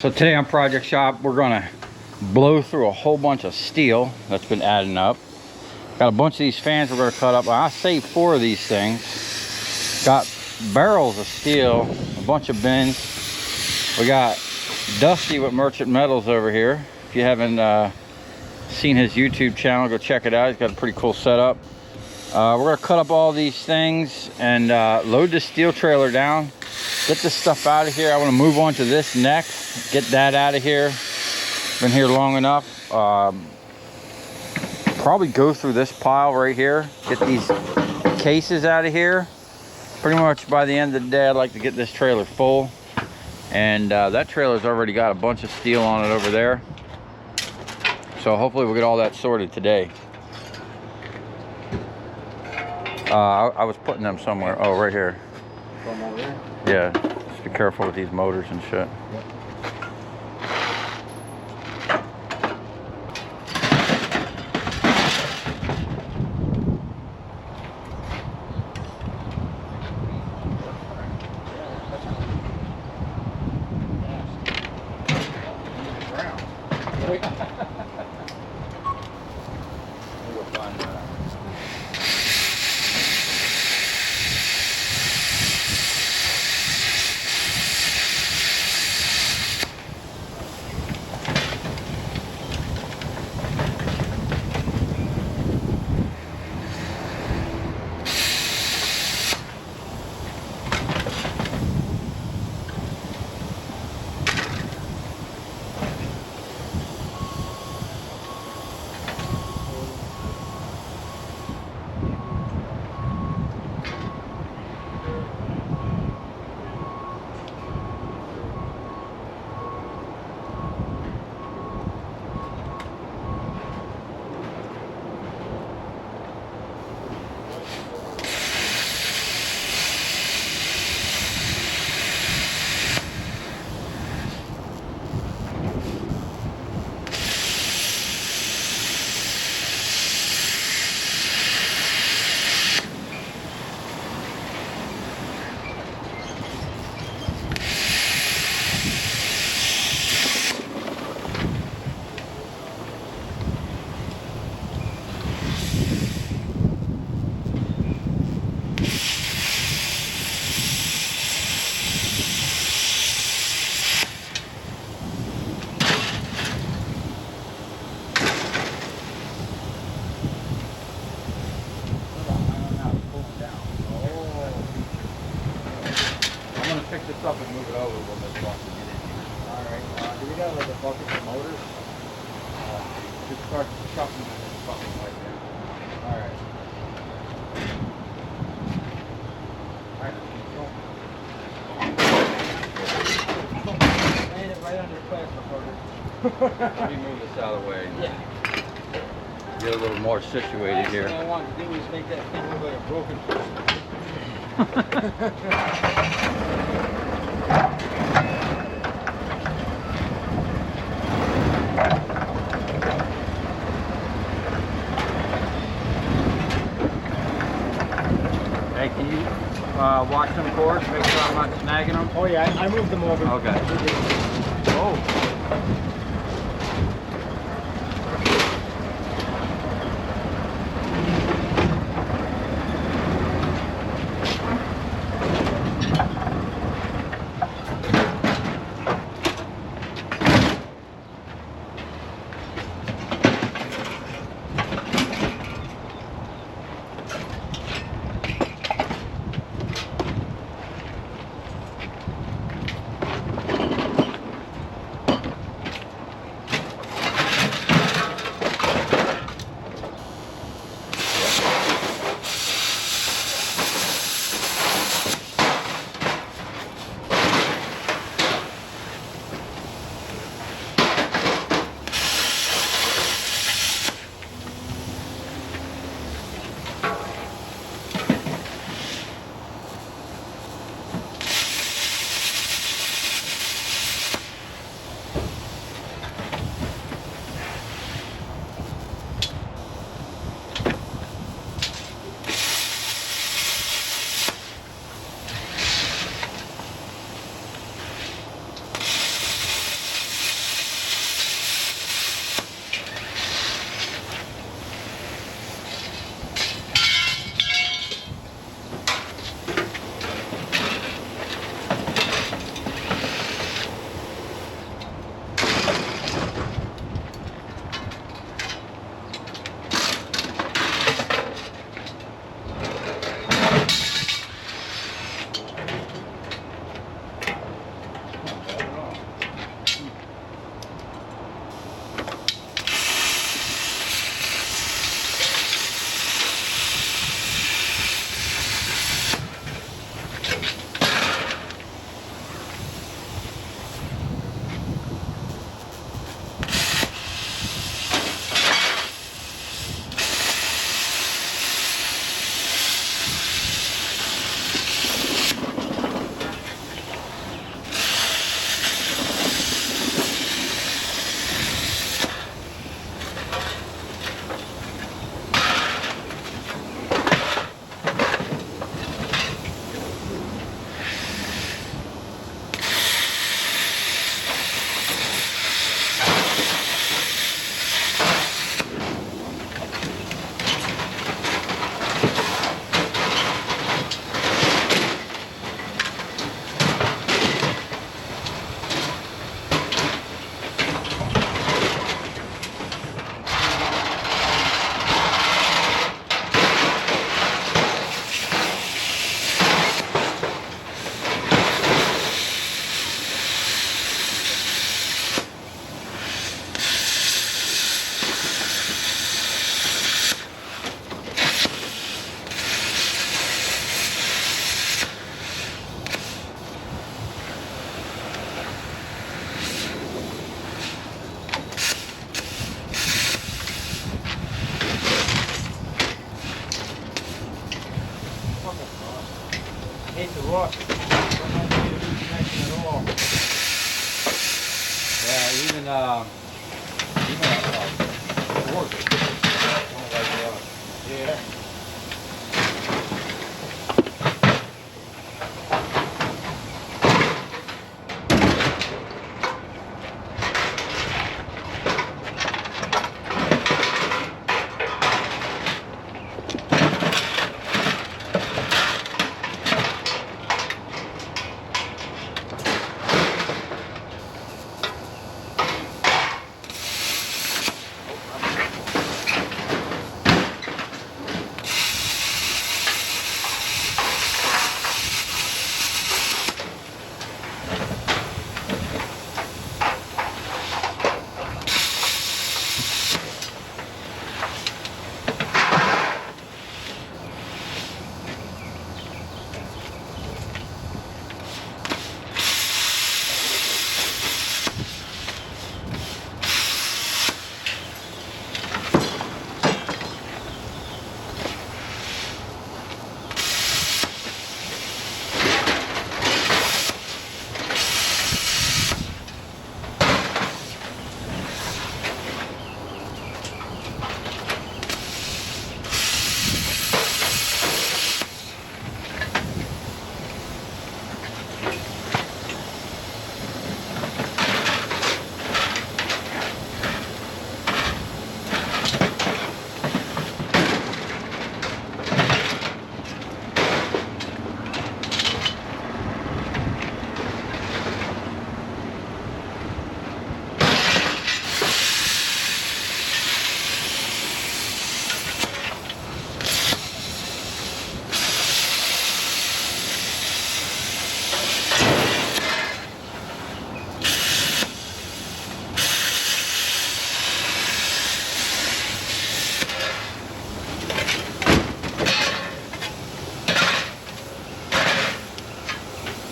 So today on Project Shop, we're gonna blow through a whole bunch of steel that's been adding up. Got a bunch of these fans we're gonna cut up. I saved 4 of these things. Got barrels of steel, a bunch of bins. We got Dusty with Merchant Metals over here. If you haven't seen his YouTube channel, go check it out. He's got a pretty cool setup. We're gonna cut up all these things and load this steel trailer down. Get this stuff out of here. I want to move on to this next. Get that out of here. Been here long enough. Probably go through this pile right here. Get these cases out of here. Pretty much by the end of the day, I'd like to get this trailer full. And that trailer's already got a bunch of steel on it over there. So hopefully we'll get all that sorted today. I was putting them somewhere. Oh, right here. From over there? Yeah, just be careful with these motors and shit. Yep. Pick this up and move it over when this wants to get in here. Alright, do we got like a bucket for motors? Just start chucking this fucking right there. Alright. Land it right under the class recorder. Let me move this out of the way. Yeah. Get a little more situated here. What I want to do is make that thing look like a broken person. Hey, can you watch them cords? Make sure I'm not snagging them? Oh yeah, I moved them over. Okay. Oh. hate to look. Don't have to do connection at all. Yeah, even work. Yeah.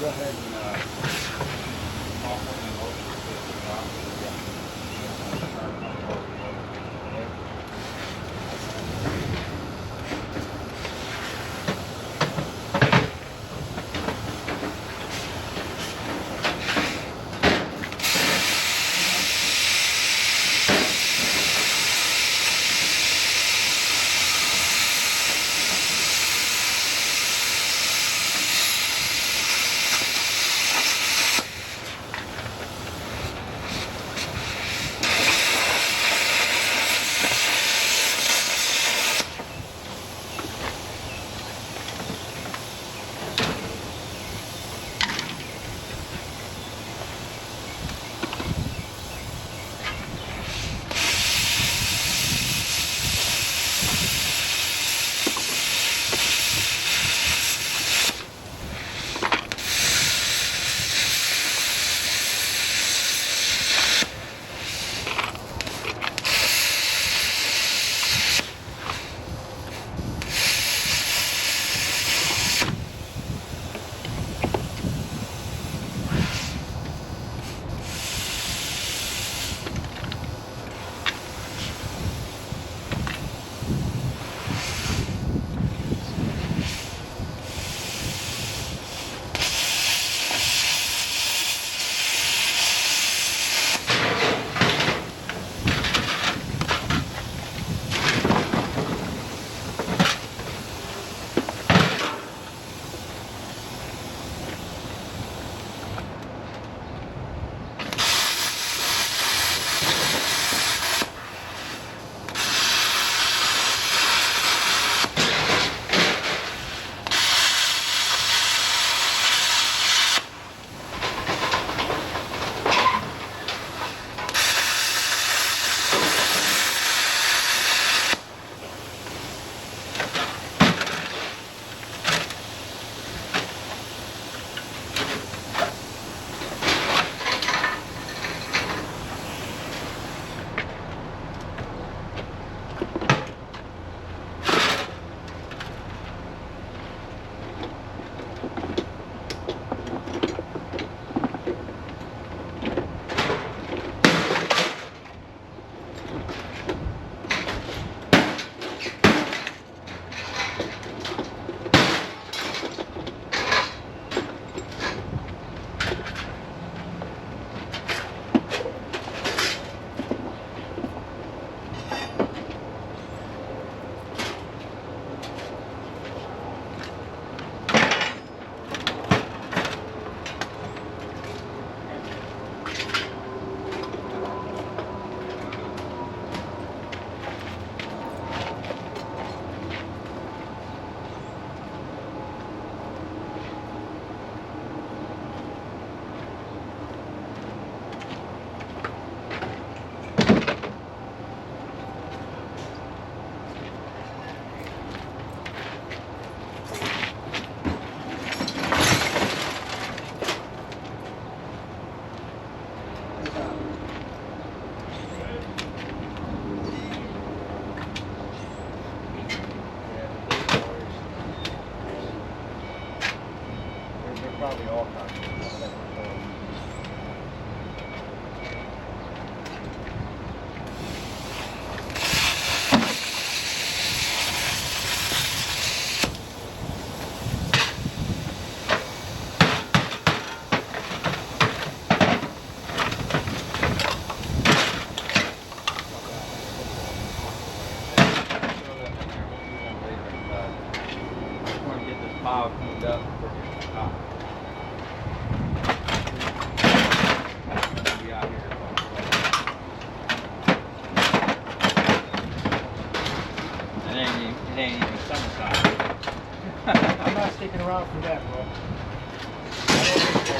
Go ahead and off one of those to the top. probably all kinds of stuff. Pile cleaned up before we get to the top. Be out here. It ain't even summertime. I'm not sticking around for that, bro. I don't think so.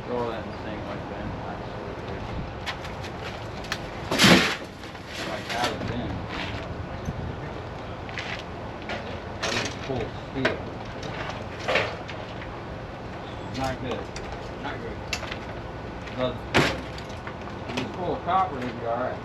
Throw that in the sink like that. Like out of bin. That is full steel. Not good. Not good. But if it's full of copper, it'd be alright.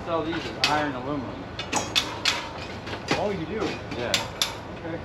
Sell these as iron aluminum. Oh, you do? Yeah. Okay.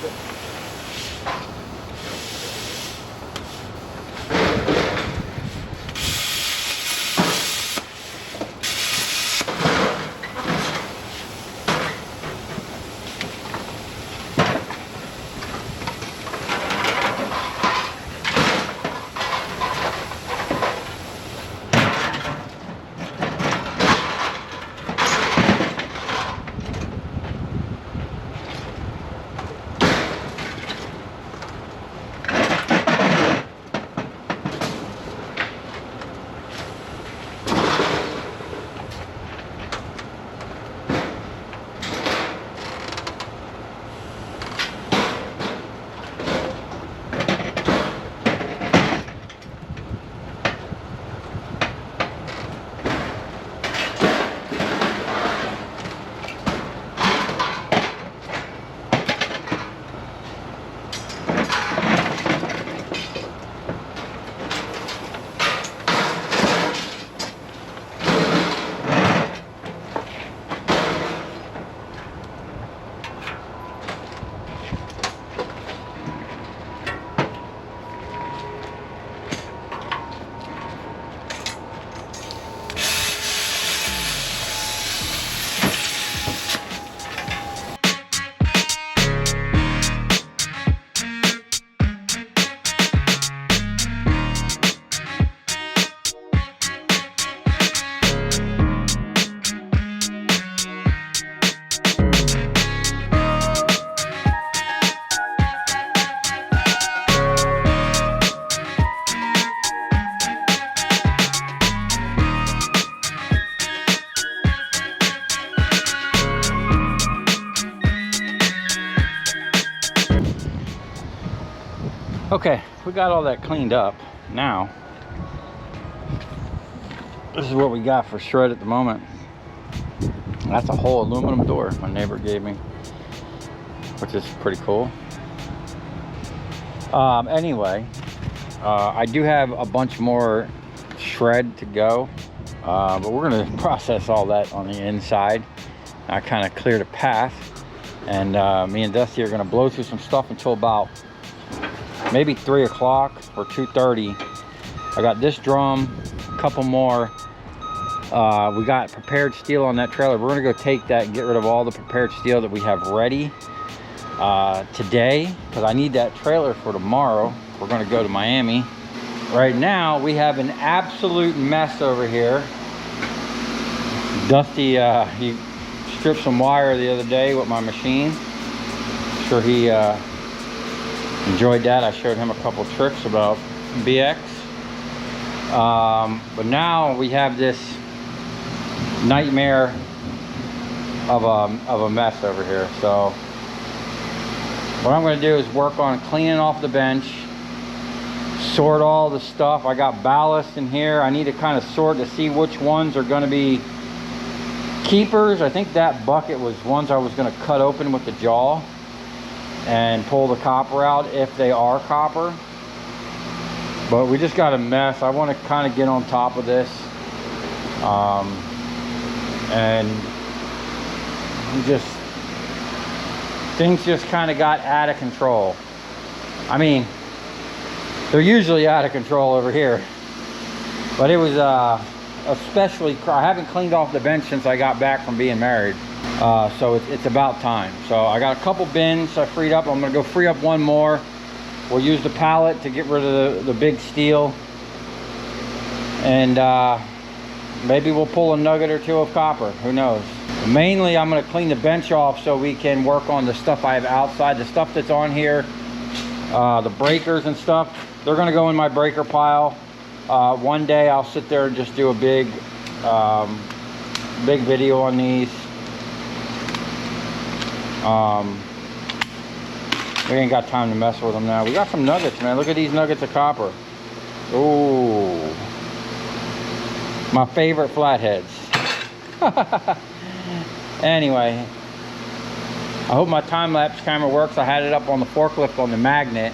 of it. Okay, we got all that cleaned up. Now, this is what we got for shred at the moment. That's a whole aluminum door my neighbor gave me, which is pretty cool. Anyway, I do have a bunch more shred to go, but we're gonna process all that on the inside. I kind of cleared a path, and me and Dusty are gonna blow through some stuff until about maybe 3 o'clock or 2:30. I got this drum, a couple more. We got prepared steel on that trailer. We're gonna go take that and get rid of all the prepared steel that we have ready today, because I need that trailer for tomorrow. We're gonna go to Miami. Right now we have an absolute mess over here. Dusty, he stripped some wire the other day with my machine. Sure he enjoyed that. I showed him a couple tricks about BX. But now we have this nightmare of a mess over here. So what I'm going to do is work on cleaning off the bench, sort all the stuff. I got ballast in here. I need to kind of sort to see which ones are going to be keepers. I think that bucket was ones I was going to cut open with the jaw and pull the copper out if they are copper. But we just got a mess. I want to kind of get on top of this, and things just kind of got out of control. I mean, they're usually out of control over here, but it was especially, I haven't cleaned off the bench since I got back from being married. So it's about time. So I got a couple bins I freed up. I'm gonna go free up one more. We'll use the pallet to get rid of the big steel, and maybe we'll pull a nugget or two of copper, who knows. But mainly I'm gonna clean the bench off so we can work on the stuff I have outside. The stuff that's on here, the breakers and stuff, they're gonna go in my breaker pile. One day I'll sit there and just do a big video on these. We ain't got time to mess with them now. We got some nuggets, man. Look at these nuggets of copper. Ooh, my favorite flatheads. Anyway, I hope my time-lapse camera works. I had it up on the forklift on the magnet,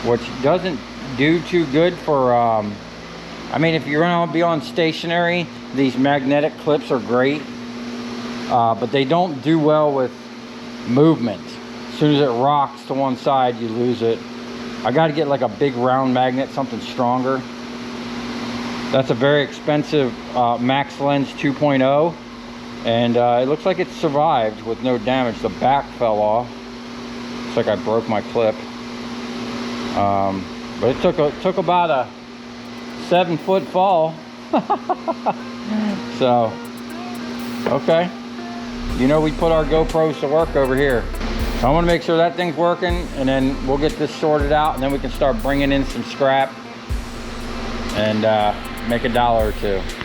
which doesn't do too good for I mean, if you're gonna be on stationary, these magnetic clips are great, but they don't do well with movement. soon as it rocks to one side, you lose it. I got to get like a big round magnet, something stronger. That's a very expensive Max Lens 2.0, and it looks like it survived with no damage. The back fell off. Looks like I broke my clip. But it took about a 7-foot fall. So, okay. You know, we put our GoPros to work over here. So I want to make sure that thing's working, and then we'll get this sorted out, and then we can start bringing in some scrap and make $1 or $2.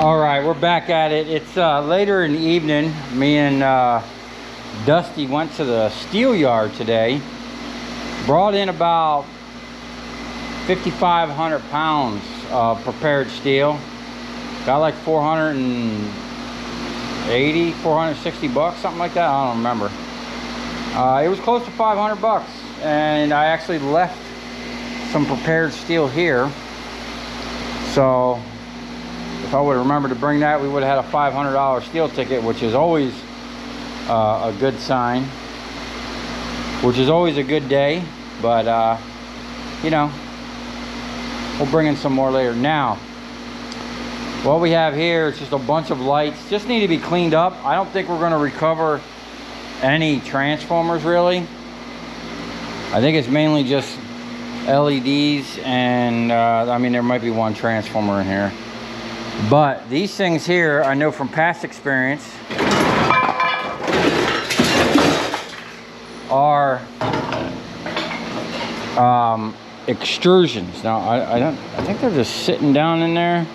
All right, we're back at it. It's later in the evening. Me and Dusty went to the steel yard today. Brought in about 5,500 pounds of prepared steel. Got like 480, 460 bucks, something like that. I don't remember. It was close to 500 bucks, and I actually left some prepared steel here. So if I would have remembered to bring that, we would have had a $500 steel ticket, which is always a good sign, which is always a good day. But you know, we'll bring in some more later. Now, what we have here is just a bunch of lights, just need to be cleaned up. I don't think we're going to recover any transformers really. I think it's mainly just LEDs, and I mean, there might be one transformer in here. But these things here, I know from past experience, are extrusions. Now I think they're just sitting down in there.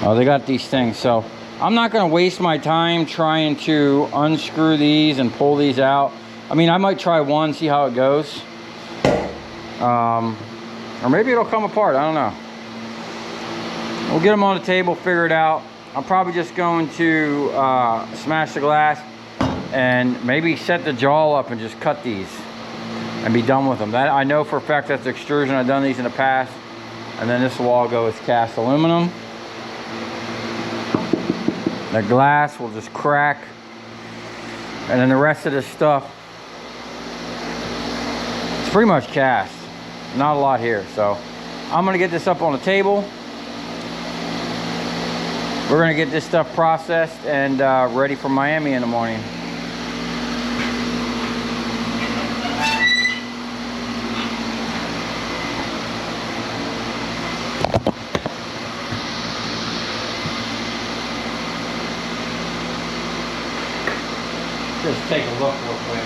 Oh, they got these things. So I'm not going to waste my time trying to unscrew these and pull these out. I mean, I might try one, see how it goes. Or maybe it'll come apart. I don't know. We'll get them on the table, figure it out. I'm probably just going to smash the glass and maybe set the jaw up and just cut these and be done with them. That I know for a fact that's extrusion. I've done these in the past. And then this will all go as cast aluminum. The glass will just crack. And then the rest of this stuff, it's pretty much cast. Not a lot here. So I'm gonna get this up on the table. We're gonna get this stuff processed and ready for Miami in the morning. Just take a look real quick.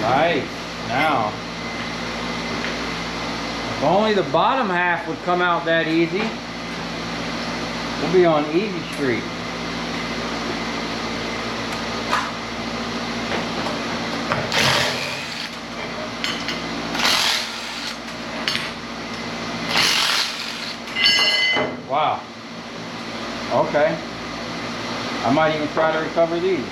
Right, now, if only the bottom half would come out that easy, we'll be on easy street. Wow. Okay. I might even try to recover these.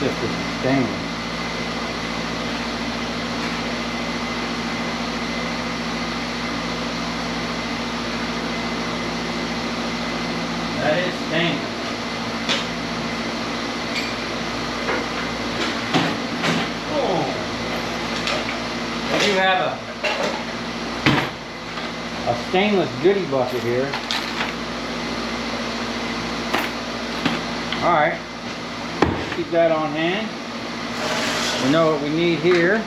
This is stainless. That is stainless. Oh. I do have a stainless goodie bucket here. All right. Keep that on hand. We know what we need here.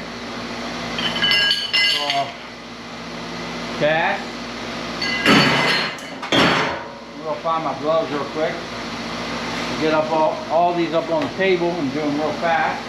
Cast. I'm gonna find my gloves real quick. Get up all these up on the table and do them real fast.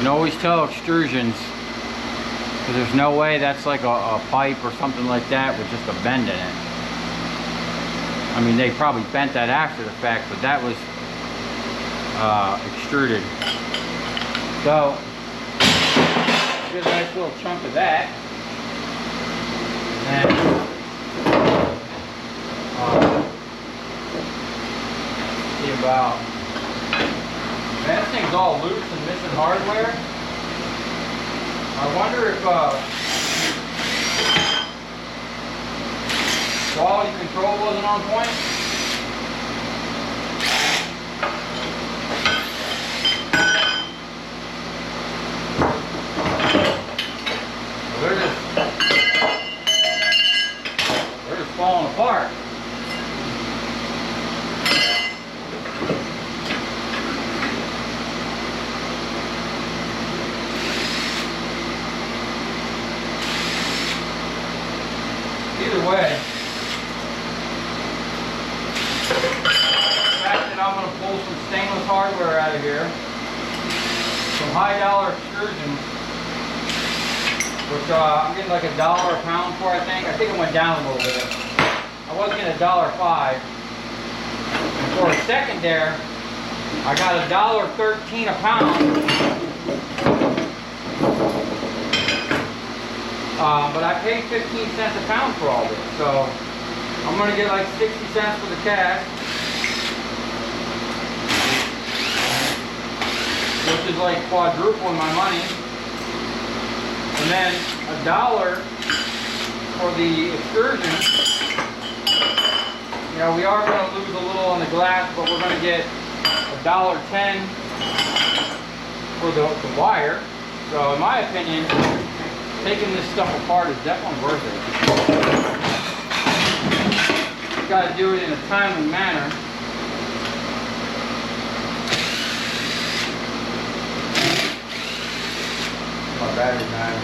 And always tell extrusions, because there's no way that's like a pipe or something like that with just a bend in it. I mean, they probably bent that after the fact, but that was extruded. So, get a nice little chunk of that. And see about, man, this thing's all loose and missing hardware. I wonder if quality control wasn't on point. They're just falling apart. Either way, the fact that I'm going to pull some stainless hardware out of here, some high dollar extrusions, which I'm getting like $1 a pound for, I think. I think it went down a little bit. I was getting $1.05. And for a second there, I got $1.13 a pound. But I paid 15 cents a pound for all this. So I'm going to get like 60 cents for the cast, which is like quadrupling my money. And then $1 for the extrusion. You know, we are going to lose a little on the glass, but we're going to get $1.10 for the wire. So in my opinion, taking this stuff apart is definitely worth it. You got to do it in a timely manner. My battery died.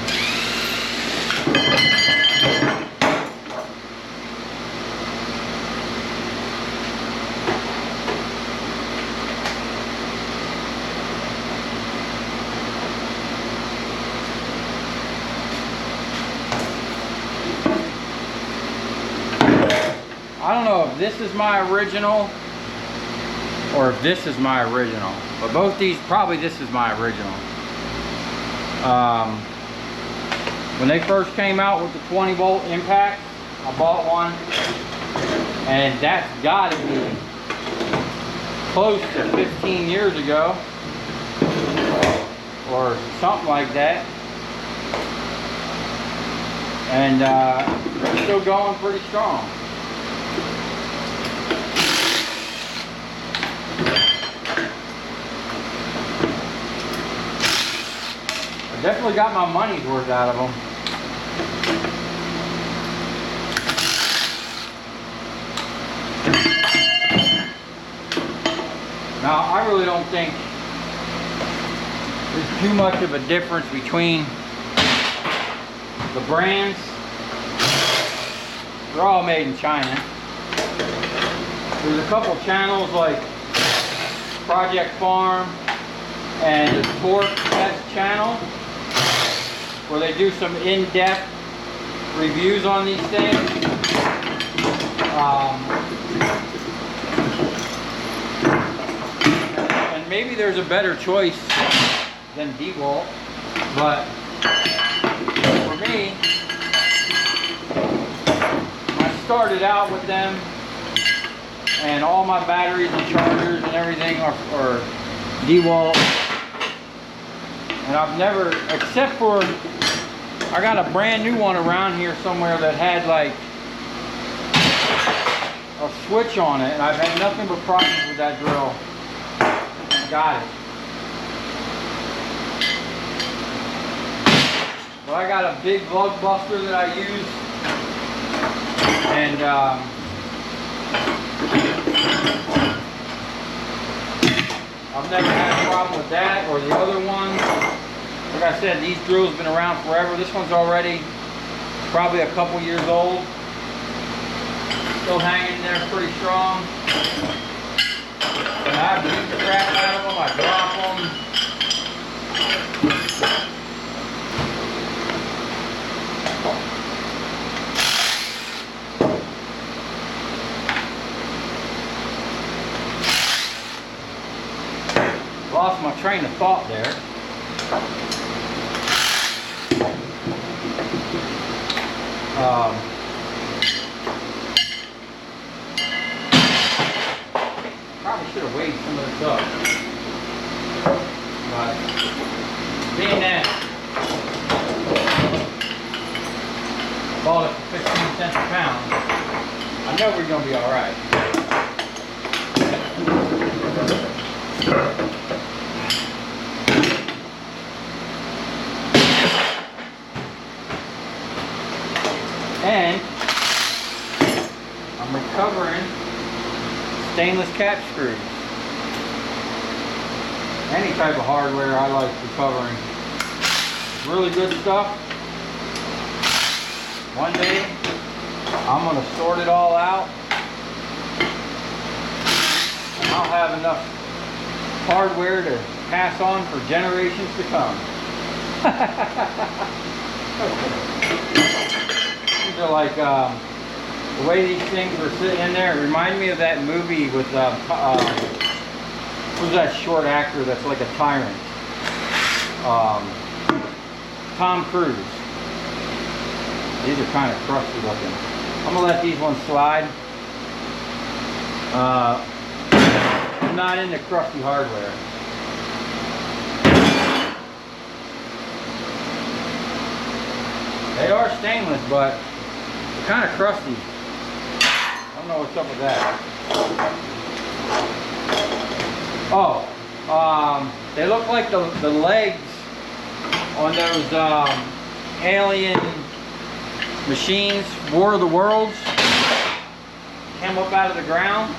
I don't know if this is my original or if this is my original, but both these, probably this is my original. When they first came out with the 20 volt impact, I bought one, and that's got to be close to 15 years ago or something like that. And they're still going pretty strong. Definitely got my money's worth out of them. Now, I really don't think there's too much of a difference between the brands. They're all made in China. There's a couple channels like Project Farm and the Torque Test channel, where they do some in-depth reviews on these things. And maybe there's a better choice than DeWalt, but for me, I started out with them, and all my batteries and chargers and everything are DeWalt. And I've never, except for, I got a brand new one around here somewhere that had like a switch on it, and I've had nothing but problems with that drill. Got it. But I got a big lug buster that I use, and I've never had a problem with that or the other one. Like I said, these drills have been around forever. This one's already probably a couple years old. Still hanging there pretty strong. And I beat the crap out of them. I drop them. Lost my train of thought there. Probably should have weighed some of this up. But being that I bought it for 15 cents a pound, I know we're gonna be all right. And I'm recovering stainless cap screws. Any type of hardware I like recovering. Really good stuff. One day I'm going to sort it all out. And I'll have enough hardware to pass on for generations to come. These are like the way these things were sitting in there. It reminded me of that movie with who's that short actor that's like a tyrant? Tom Cruise. These are kind of crusty looking. I'm gonna let these ones slide. I'm not into crusty hardware. They are stainless, but they're kind of crusty. I don't know what's up with that. Oh, they look like the legs on those alien machines, War of the Worlds, came up out of the ground.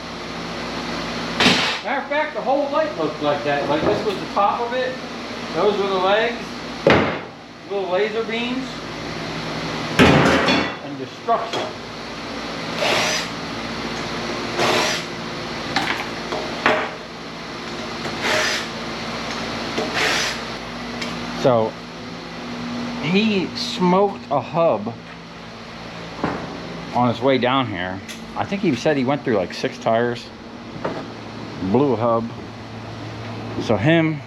Matter of fact, the whole light looked like that. Like this was the top of it. Those were the legs, little laser beams. Destruction. So he smoked a hub on his way down here. I think he said he went through like 6 tires, blew a hub. So he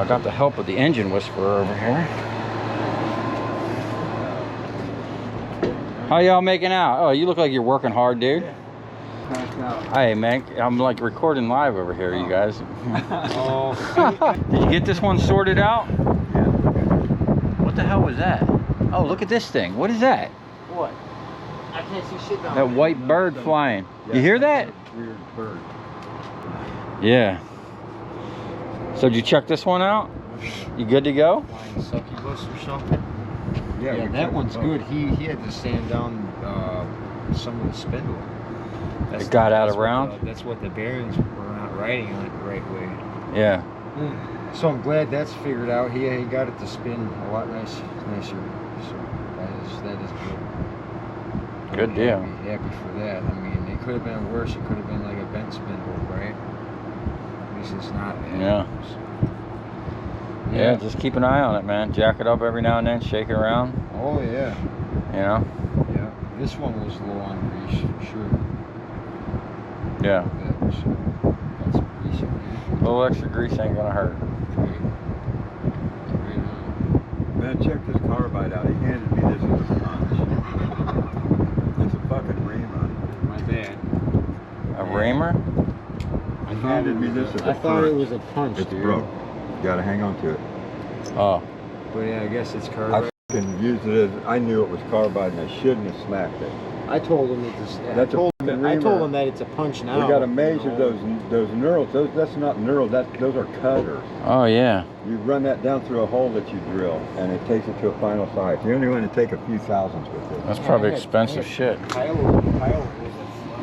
got the help of the engine whisperer over here. How y'all making out? Oh, you look like you're working hard, dude. Hey, man, I'm like recording live over here, you guys. Did you get this one sorted out? Yeah. What the hell was that? Oh, look at this thing. What is that? What? I can't see shit down That there. white bird flying. You hear that? Weird bird. Yeah. So did you check this one out? You good to go? Flying succubus or something? Yeah, that one's good. He had to sand down some of the spindle. It got out of round? That's what the bearings were not riding on it the right way. Yeah. So I'm glad that's figured out. He got it to spin a lot nicer. So that is good. Good deal. I'd be happy for that. I mean, it could have been worse. It could have been like a bent spindle, right? At least it's not. Yeah. So, Yeah, just keep an eye on it, man. Jack it up every now and then, shake it around. Oh yeah. You know? Yeah. This one was low on grease for sure. Yeah. So that's greasy. A little extra grease ain't gonna hurt. Man, check this carbide out. He handed me this as a punch. It's a fucking reamer. My bad. A reamer? He handed me this as a punch. I thought it was a punch, It's dude. broke. You gotta hang on to it. Oh. But yeah, I guess it's I carbide. fucking used it as, I knew it was carbide and I shouldn't have smacked it. I told him that this. That's a fucking I told reamer. him that it's a punch now. We gotta measure you know. those knurls. That's not knurls, those are cutters. Oh, yeah. You run that down through a hole that you drill and it takes it to a final size. You're only going to take a few thousandths with it. That's probably expensive shit. Kyle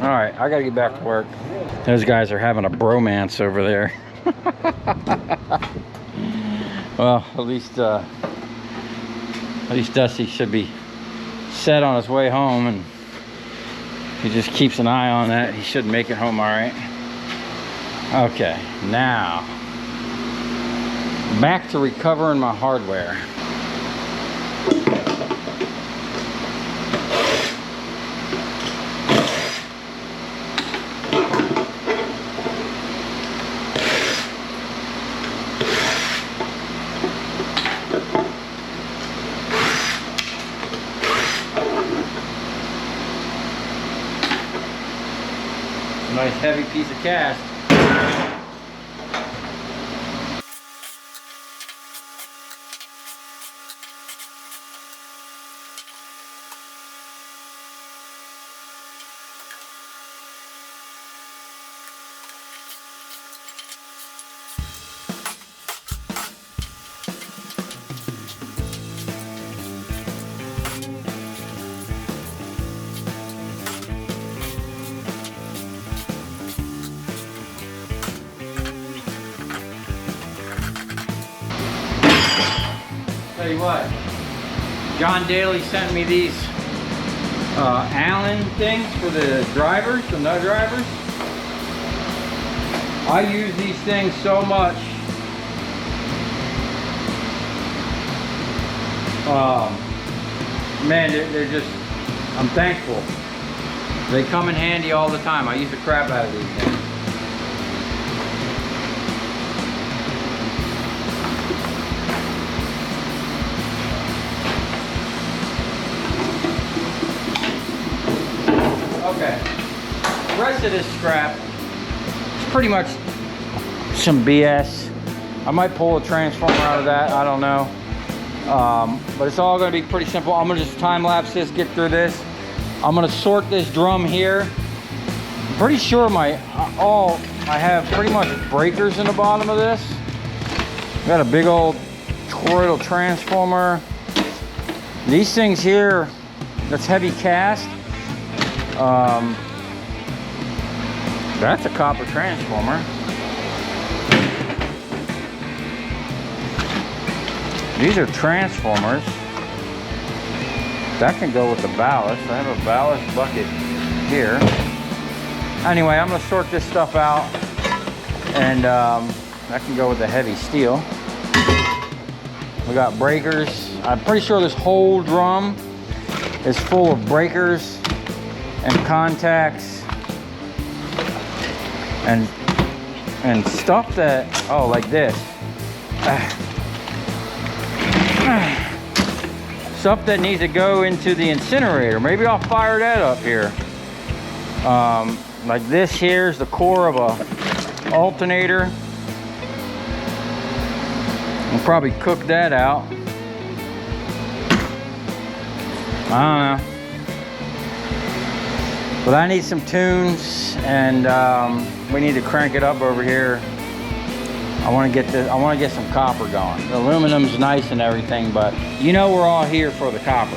All right, I gotta get back to work. Those guys are having a bromance over there. Well, at least Dusty should be set on his way home, and if he just keeps an eye on that, he should make it home all right. Okay, now Back to recovering my hardware. A nice heavy piece of cast. Tell you what, John Daly sent me these Allen things for the drivers, the nut drivers. I use these things so much. Man, they're just, I'm thankful. They come in handy all the time. I use the crap out of these things. Okay, the rest of this scrap is pretty much some BS. I might pull a transformer out of that, I don't know. But it's all gonna be pretty simple. I'm gonna just time lapse this, get through this. I'm gonna sort this drum here. I'm pretty sure I have pretty much breakers in the bottom of this. Got a big old toroidal transformer. These things here, that's heavy cast. That's a copper transformer. These are transformers. That can go with the ballast. I have a ballast bucket here. Anyway, I'm gonna sort this stuff out, and that can go with the heavy steel. We got breakers. I'm pretty sure this whole drum is full of breakers and contacts and stuff that, oh, like this. Stuff that needs to go into the incinerator. Maybe I'll fire that up here. Like this here is the core of a alternator. We'll probably cook that out. I don't know. But I need some tunes, and we need to crank it up over here. I want to get some copper going. The aluminum's nice and everything, but you know we're all here for the copper.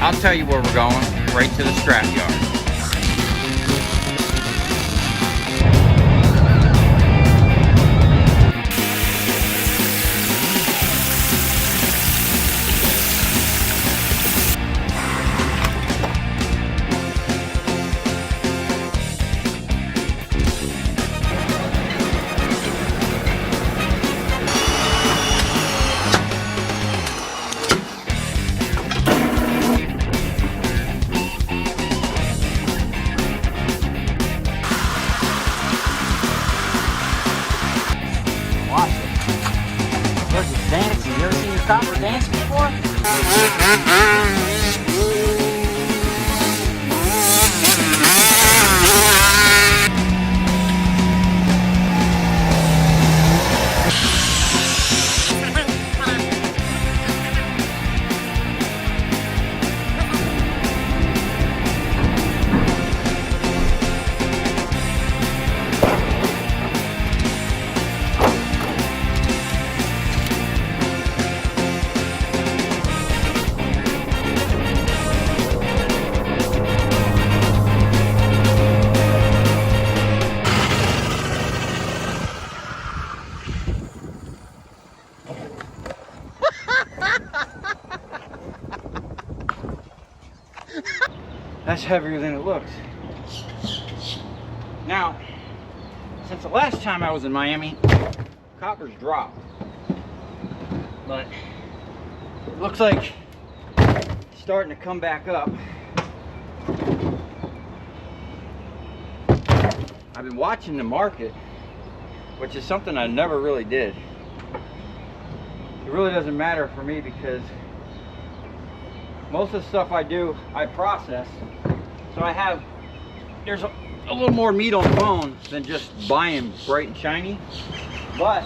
I'll tell you where we're going, right to the scrap yard. That's heavier than it looks. Now, since the last time I was in Miami, copper's dropped. But it looks like it's starting to come back up. I've been watching the market, which is something I never really did. It really doesn't matter for me because most of the stuff I do, I process. So there's a little more meat on the bone than just buying bright and shiny. But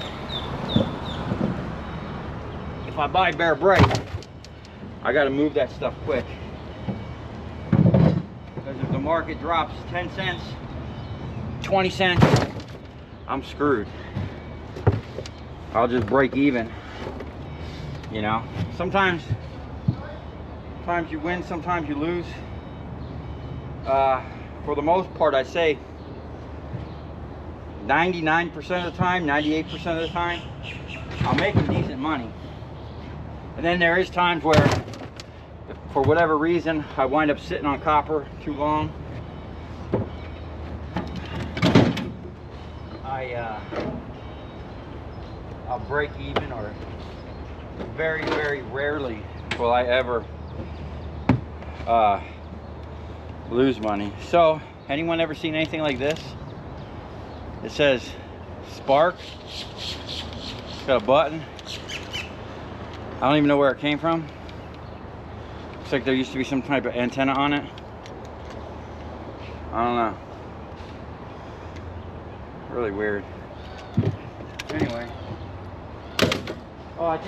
if I buy bare bright, I gotta move that stuff quick. Because if the market drops 10 cents, 20 cents, I'm screwed. I'll just break even. You know, sometimes you win, sometimes you lose. For the most part, I'd say 99% of the time, 98% of the time, I'm making decent money. And then there is times where, for whatever reason, I wind up sitting on copper too long. I'll break even, or very, very rarely will I ever lose money. So, anyone ever seen anything like this? It says Spark. It's got a button. I don't even know where it came from. Looks like there used to be some type of antenna on it. I don't know. Really weird. Anyway. Oh, I just